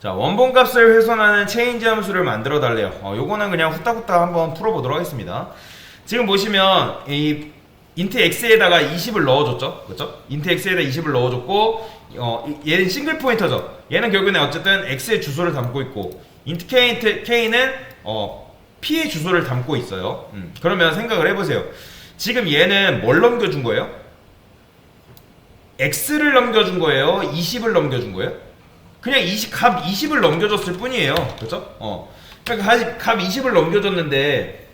자, 원본값을 훼손하는 체인지 함수를 만들어 달래요. 요거는 그냥 후딱후딱 한번 풀어보도록 하겠습니다. 지금 보시면 이 int x에다가 20을 넣어줬죠, 그렇죠? int x에다 20을 넣어줬고, 얘는 싱글 포인터죠. 얘는 결국에 어쨌든 x의 주소를 담고 있고, int k는 p의 주소를 담고 있어요. 그러면 생각을 해보세요. 지금 얘는 뭘 넘겨준 거예요? x를 넘겨준 거예요? 20을 넘겨준 거예요? 그냥 값 20을 넘겨줬을 뿐이에요. 그렇죠? 그러니까 값 20을 넘겨줬는데,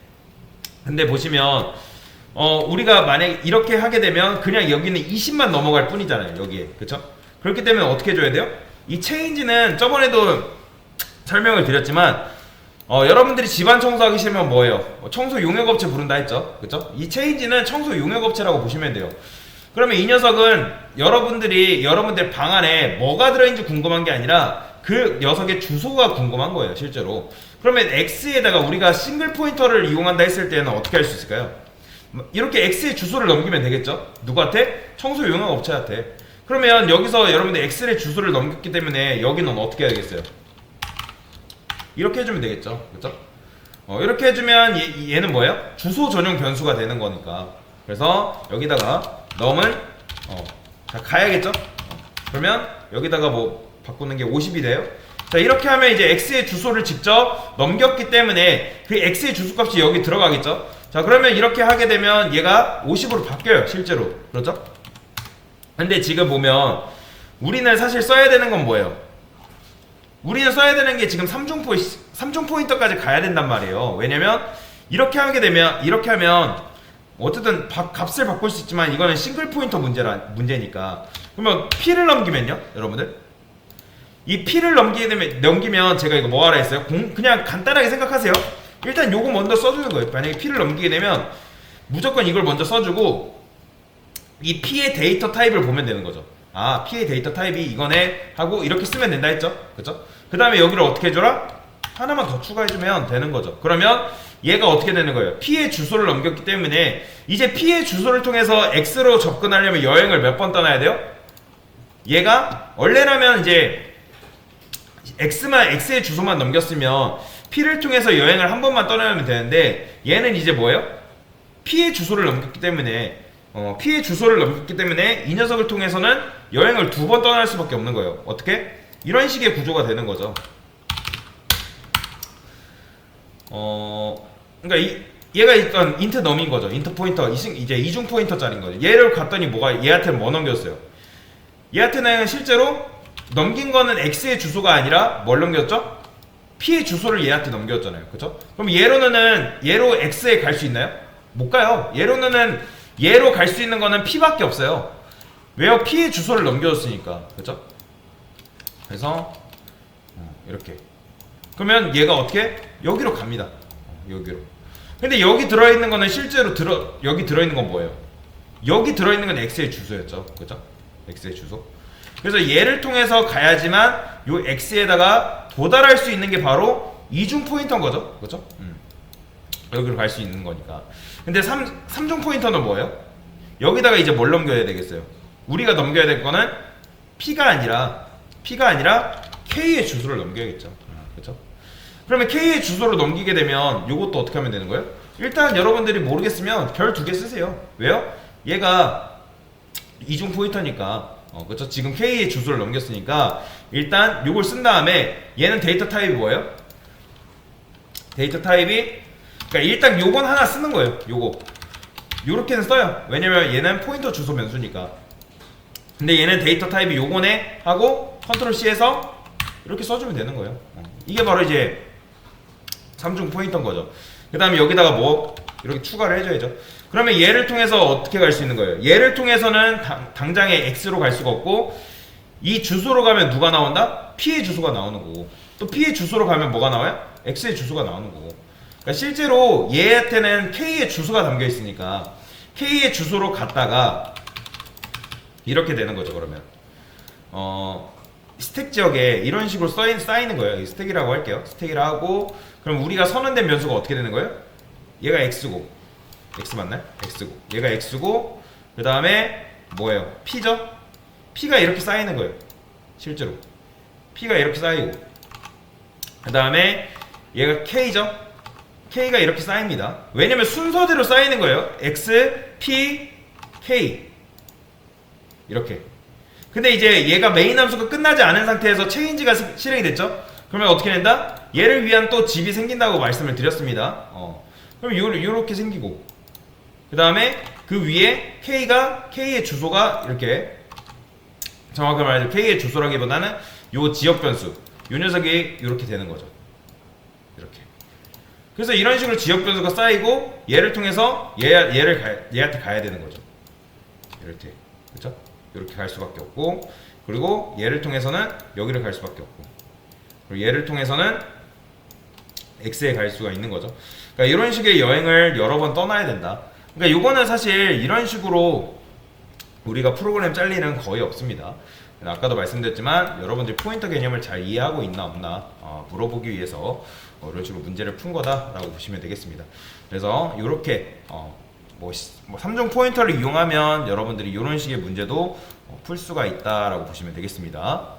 근데 보시면 우리가 만약에 이렇게 하게 되면 그냥 여기는 20만 넘어갈 뿐이잖아요. 여기에. 그렇죠? 그렇기 때문에 어떻게 해줘야 돼요? 이 체인지는 저번에도 설명을 드렸지만 여러분들이 집안 청소하기 싫으면 뭐예요? 청소 용역업체 부른다 했죠. 그렇죠? 이 체인지는 청소 용역업체라고 보시면 돼요. 그러면 이 녀석은 여러분들 방 안에 뭐가 들어있는지 궁금한 게 아니라 그 녀석의 주소가 궁금한 거예요, 실제로. 그러면 X에다가 우리가 싱글 포인터를 이용한다 했을 때는 어떻게 할 수 있을까요? 이렇게 X의 주소를 넘기면 되겠죠? 누구한테? 청소 용역 업체한테. 그러면 여기서 여러분들 X의 주소를 넘겼기 때문에 여기는 어떻게 해야겠어요? 이렇게 해주면 되겠죠? 그렇죠? 이렇게 해주면 얘는 뭐예요? 주소 전용 변수가 되는 거니까. 그래서 여기다가 넘을 자 가야겠죠? 그러면 여기다가 뭐 바꾸는 게 50이 돼요. 자 이렇게 하면 이제 x의 주소를 직접 넘겼기 때문에 그 x의 주소값이 여기 들어가겠죠? 자 그러면 이렇게 하게 되면 얘가 50으로 바뀌어요, 실제로. 그렇죠? 근데 지금 보면 우리는 사실 써야 되는 건 뭐예요? 우리는 써야 되는 게 지금 3중 포인터까지 가야 된단 말이에요. 왜냐면 이렇게 하면 어쨌든 값을 바꿀 수 있지만 이거는 싱글 포인터 문제니까. 그러면 p를 넘기면요, 여러분들. 이 p를 넘기면 제가 이거 뭐 하라 했어요? 그냥 간단하게 생각하세요. 일단 요거 먼저 써주는 거예요. 만약에 p를 넘기게 되면 무조건 이걸 먼저 써주고 이 p의 데이터 타입을 보면 되는 거죠. 아, p의 데이터 타입이 이거네 하고 이렇게 쓰면 된다 했죠, 그쵸? 그 다음에 여기를 어떻게 해줘라? 하나만 더 추가해주면 되는 거죠. 그러면 얘가 어떻게 되는 거예요? P의 주소를 넘겼기 때문에 이제 P의 주소를 통해서 X로 접근하려면 여행을 몇 번 떠나야 돼요? 얘가 원래라면 이제 X의 주소만 넘겼으면 P를 통해서 여행을 한 번만 떠나면 되는데 얘는 이제 뭐예요? P의 주소를 넘겼기 때문에 이 녀석을 통해서는 여행을 2번 떠날 수밖에 없는 거예요. 어떻게? 이런 식의 구조가 되는 거죠. 그러니까 얘가 일단 int 넘인 거죠. int 포인터 이제 이중 포인터짜리인 거죠. 얘를 갔더니 얘한테는 뭐 넘겼어요? 얘한테는 실제로 넘긴 거는 x의 주소가 아니라 뭘 넘겼죠? p의 주소를 얘한테 넘겼잖아요. 그렇죠? 그럼 얘로 x에 갈 수 있나요? 못 가요. 얘로 갈 수 있는 거는 p밖에 없어요. 왜요? p의 주소를 넘겨줬으니까. 그렇죠? 그래서 이렇게. 그러면 얘가 어떻게? 여기로 갑니다. 여기로. 근데 여기 들어있는 거는 실제로 여기 들어있는 건 뭐예요? 여기 들어있는 건 x의 주소였죠. 그죠? x의 주소. 그래서 얘를 통해서 가야지만 요 x에다가 도달할 수 있는 게 바로 이중 포인터인 거죠. 그죠? 여기로 갈 수 있는 거니까. 근데 3중 포인터는 뭐예요? 여기다가 이제 뭘 넘겨야 되겠어요? 우리가 넘겨야 될 거는 p가 아니라 k의 주소를 넘겨야겠죠. 그죠? 그러면 k의 주소를 넘기게 되면 요것도 어떻게 하면 되는 거예요? 일단 여러분들이 모르겠으면 별 2개 쓰세요. 왜요? 얘가 이중 포인터니까. 그렇죠? 지금 k의 주소를 넘겼으니까 일단 요걸 쓴 다음에 얘는 데이터 타입이 뭐예요? 데이터 타입이 그러니까 일단 요건 하나 쓰는 거예요. 요렇게는 써요. 왜냐면 얘는 포인터 주소 변수니까. 근데 얘는 데이터 타입이 요거네 하고 컨트롤 C에서 이렇게 써주면 되는 거예요. 이게 바로 이제 3중 포인터인 거죠. 그 다음에 여기다가 뭐 이렇게 추가를 해줘야죠. 그러면 얘를 통해서 어떻게 갈 수 있는 거예요? 얘를 통해서는 당장에 X로 갈 수가 없고 이 주소로 가면 누가 나온다? P의 주소가 나오는 거고 또 P의 주소로 가면 뭐가 나와요? X의 주소가 나오는 거고. 그러니까 실제로 얘한테는 K의 주소가 담겨 있으니까 K의 주소로 갔다가 이렇게 되는 거죠. 그러면 스택 지역에 이런 식으로 쌓이는 거예요. 스택이라고 할게요. 스택이라 하고 그럼 우리가 선언된 변수가 어떻게 되는 거예요? 얘가 x고 x 맞나요? x고 얘가 x고 그 다음에 뭐예요? p죠? p가 이렇게 쌓이는 거예요. 실제로 p가 이렇게 쌓이고 그 다음에 얘가 K죠? K가 이렇게 쌓입니다. 왜냐면 순서대로 쌓이는 거예요. X, P, K 이렇게. 근데 이제 얘가 메인 함수가 끝나지 않은 상태에서 체인지가 실행이 됐죠? 그러면 어떻게 된다? 얘를 위한 또 집이 생긴다고 말씀을 드렸습니다. 그럼 요렇게 생기고, 그 다음에 그 위에 K의 주소가 이렇게, 정확히 말해서 K의 주소라기보다는 요 지역 변수, 요 녀석이 이렇게 되는 거죠. 이렇게. 그래서 이런 식으로 지역 변수가 쌓이고 얘를 통해서 얘한테 가야 되는 거죠. 이렇게. 그렇죠? 이렇게 갈 수밖에 없고, 그리고 얘를 통해서는 여기를 갈 수밖에 없고, 그리고 얘를 통해서는 X에 갈 수가 있는 거죠. 그러니까 이런 식의 여행을 여러 번 떠나야 된다. 그러니까 요거는 사실 이런 식으로 우리가 프로그램 짤 일은 거의 없습니다. 아까도 말씀드렸지만 여러분들이 포인터 개념을 잘 이해하고 있나 없나 물어보기 위해서 이런 식으로 문제를 푼 거다라고 보시면 되겠습니다. 그래서 이렇게 뭐 3중 포인터를 이용하면 여러분들이 이런 식의 문제도 풀 수가 있다라고 보시면 되겠습니다.